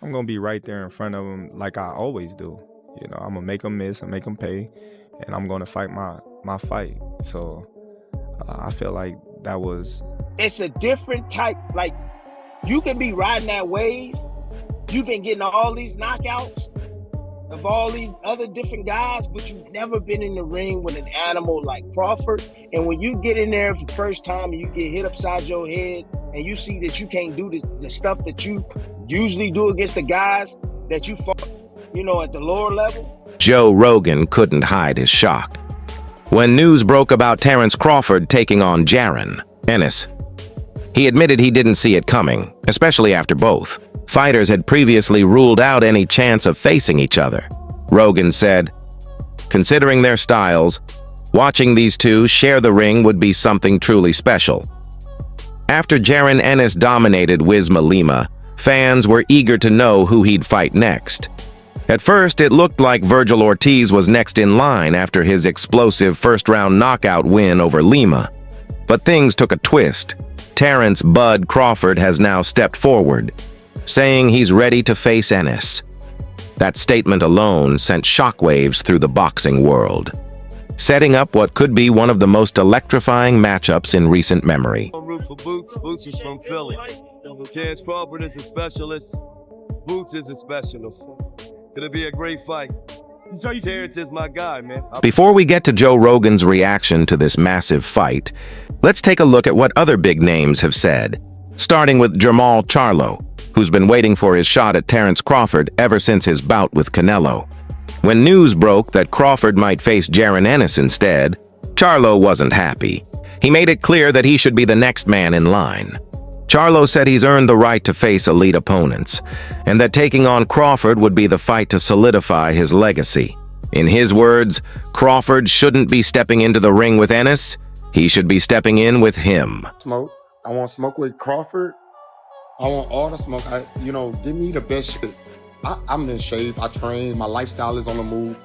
I'm gonna be right there in front of him like I always do. You know, I'm gonna make him miss and make him pay, and I'm gonna fight my fight. So I feel like that was. It's a different type. Like, you can be riding that wave. You've been getting all these knockouts of all these other different guys, but you've never been in the ring with an animal like Crawford. And when you get in there for the first time and you get hit upside your head and you see that you can't do the stuff that you usually do against the guys that you fought, at the lower level. Joe Rogan couldn't hide his shock when news broke about Terence Crawford taking on Jaron, Ennis. He admitted he didn't see it coming, especially after both fighters had previously ruled out any chance of facing each other. Rogan said, "Considering their styles, watching these two share the ring would be something truly special." After Jaron Ennis dominated Wisma Lima, fans were eager to know who he'd fight next. At first, it looked like Virgil Ortiz was next in line after his explosive first-round knockout win over Lima. But things took a twist. Terence "Bud" Crawford has now stepped forward, saying he's ready to face Ennis. That statement alone sent shockwaves through the boxing world, setting up what could be one of the most electrifying matchups in recent memory. Root for Boots. Boots is from Philly. Terence Crawford is a specialist. Boots is a specialist. Gonna be a great fight. Terence is my guy, man. Before we get to Joe Rogan's reaction to this massive fight, let's take a look at what other big names have said, starting with Jermall Charlo, who's been waiting for his shot at Terence Crawford ever since his bout with Canelo. When news broke that Crawford might face Jaron Ennis instead, Charlo wasn't happy. He made it clear that he should be the next man in line. Charlo said he's earned the right to face elite opponents, and that taking on Crawford would be the fight to solidify his legacy. In his words, Crawford shouldn't be stepping into the ring with Ennis, he should be stepping in with him. Smoke. I want smoke with Crawford. I want all the smoke. Give me the best shit. I'm in shape. I train. My lifestyle is on the move.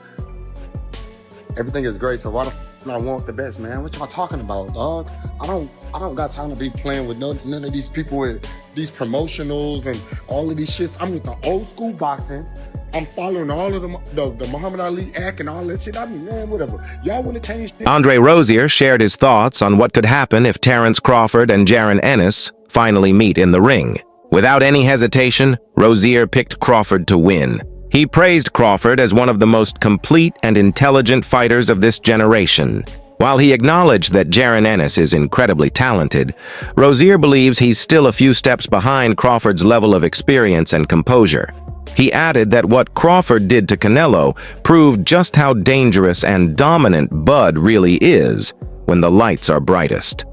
Everything is great. So why the I want the best, man? What y'all talking about, dog? I don't got time to be playing with none of these people with these promotionals and all of these shits. I'm with the old school boxing. I'm following all of the Muhammad Ali act and all that shit. I mean, man, whatever. Y'all want to change things? Andre Rozier shared his thoughts on what could happen if Terence Crawford and Jaron Ennis finally meet in the ring. Without any hesitation, Rozier picked Crawford to win. He praised Crawford as one of the most complete and intelligent fighters of this generation. While he acknowledged that Jaron Ennis is incredibly talented, Rozier believes he's still a few steps behind Crawford's level of experience and composure. He added that what Crawford did to Canelo proved just how dangerous and dominant Bud really is when the lights are brightest.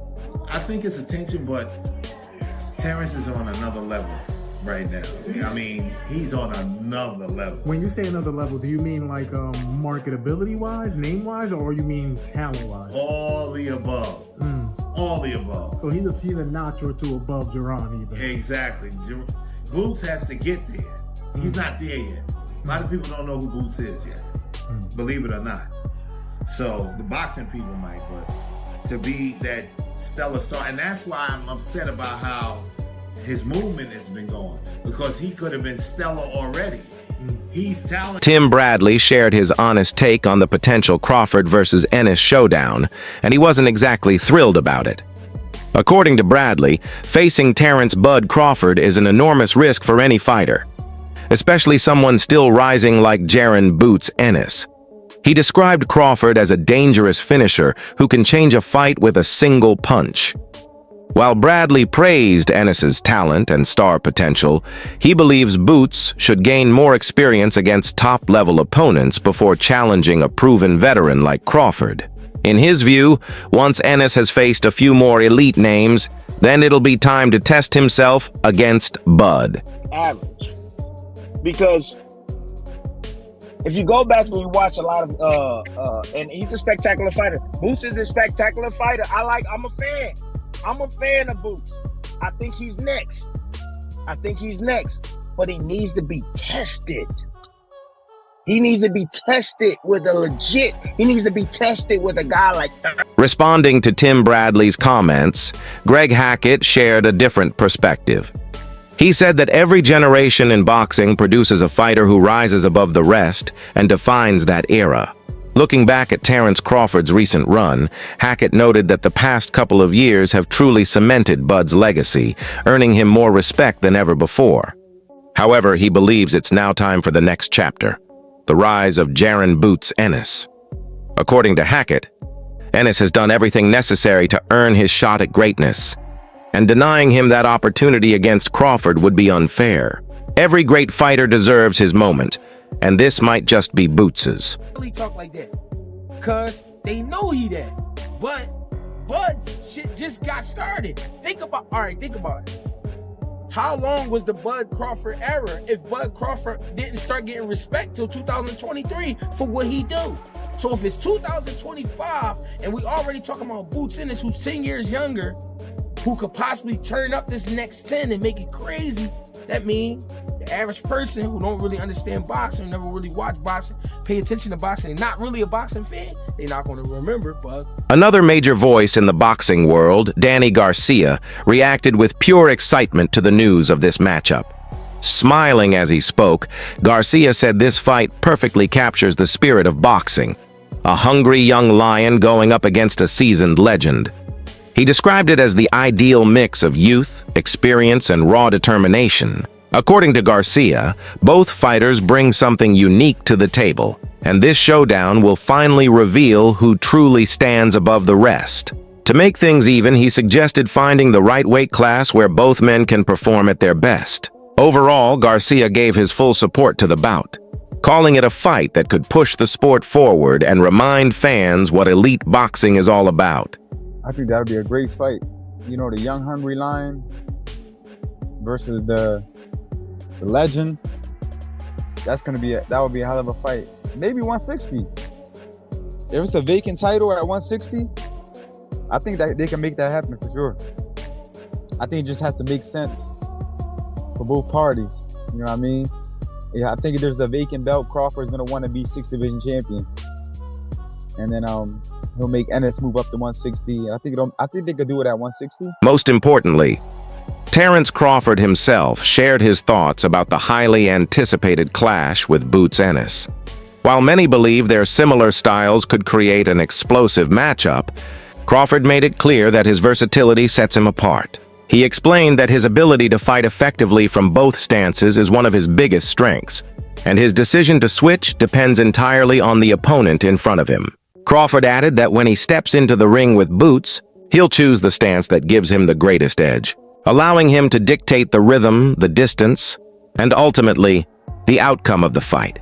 I think it's attention, but Terence is on another level right now. I mean, he's on another level. When you say another level, do you mean like marketability-wise, name-wise, or you mean talent-wise? All the above. All the above. So he's a notch or two above Jaron even. Exactly. Boots has to get there. He's not there yet. A lot of people don't know who Boots is yet, believe it or not. So the boxing people might, but to be that stellar star, and that's why I'm upset about how his movement has been going, because he could have been stellar already. He's talented. Tim Bradley shared his honest take on the potential Crawford versus Ennis showdown, and he wasn't exactly thrilled about it. According to Bradley, facing Terence "Bud" Crawford is an enormous risk for any fighter, especially someone still rising like Jaron "Boots" Ennis. He described Crawford as a dangerous finisher who can change a fight with a single punch. While Bradley praised Ennis's talent and star potential, he believes Boots should gain more experience against top-level opponents before challenging a proven veteran like Crawford. In his view, once Ennis has faced a few more elite names, then it'll be time to test himself against Bud. Average. Because if you go back and you watch a lot of, and he's a spectacular fighter. Boots is a spectacular fighter. I'm a fan. I'm a fan of Boots. I think he's next. But he needs to be tested. He needs to be tested with a guy like that. Responding to Tim Bradley's comments, Greg Hackett shared a different perspective. He said that every generation in boxing produces a fighter who rises above the rest and defines that era. Looking back at Terence Crawford's recent run, Hackett noted that the past couple of years have truly cemented Bud's legacy, earning him more respect than ever before. However, he believes it's now time for the next chapter, the rise of Jaron "Boots" Ennis. According to Hackett, Ennis has done everything necessary to earn his shot at greatness, and denying him that opportunity against Crawford would be unfair. Every great fighter deserves his moment, and this might just be Boots's. Really talk like that, cause they know he that. But shit just got started. Think about it. How long was the Bud Crawford era if Bud Crawford didn't start getting respect till 2023 for what he do? So if it's 2025 and we already talking about Boots Ennis, who's 10 years younger, who could possibly turn up this next 10 and make it crazy, that means the average person who don't really understand boxing, never really watch boxing, pay attention to boxing, and not really a boxing fan, they're not going to remember Bud. Another major voice in the boxing world, Danny Garcia, reacted with pure excitement to the news of this matchup. Smiling as he spoke, Garcia said this fight perfectly captures the spirit of boxing, a hungry young lion going up against a seasoned legend. He described it as the ideal mix of youth, experience, and raw determination. According to Garcia, both fighters bring something unique to the table, and this showdown will finally reveal who truly stands above the rest. To make things even, he suggested finding the right weight class where both men can perform at their best. Overall, Garcia gave his full support to the bout, calling it a fight that could push the sport forward and remind fans what elite boxing is all about. I think that would be a great fight. You know, the young hungry lion versus the legend. That would be a hell of a fight. Maybe 160. If it's a vacant title at 160, I think that they can make that happen for sure. I think it just has to make sense for both parties. You know what I mean? Yeah, I think if there's a vacant belt, Crawford's gonna want to be 6th division champion, and then he'll make Ennis move up to 160. I think they could do it at 160. Most importantly, Terence Crawford himself shared his thoughts about the highly anticipated clash with Boots Ennis. While many believe their similar styles could create an explosive matchup, Crawford made it clear that his versatility sets him apart. He explained that his ability to fight effectively from both stances is one of his biggest strengths, and his decision to switch depends entirely on the opponent in front of him. Crawford added that when he steps into the ring with Boots, he'll choose the stance that gives him the greatest edge, allowing him to dictate the rhythm, the distance, and ultimately, the outcome of the fight.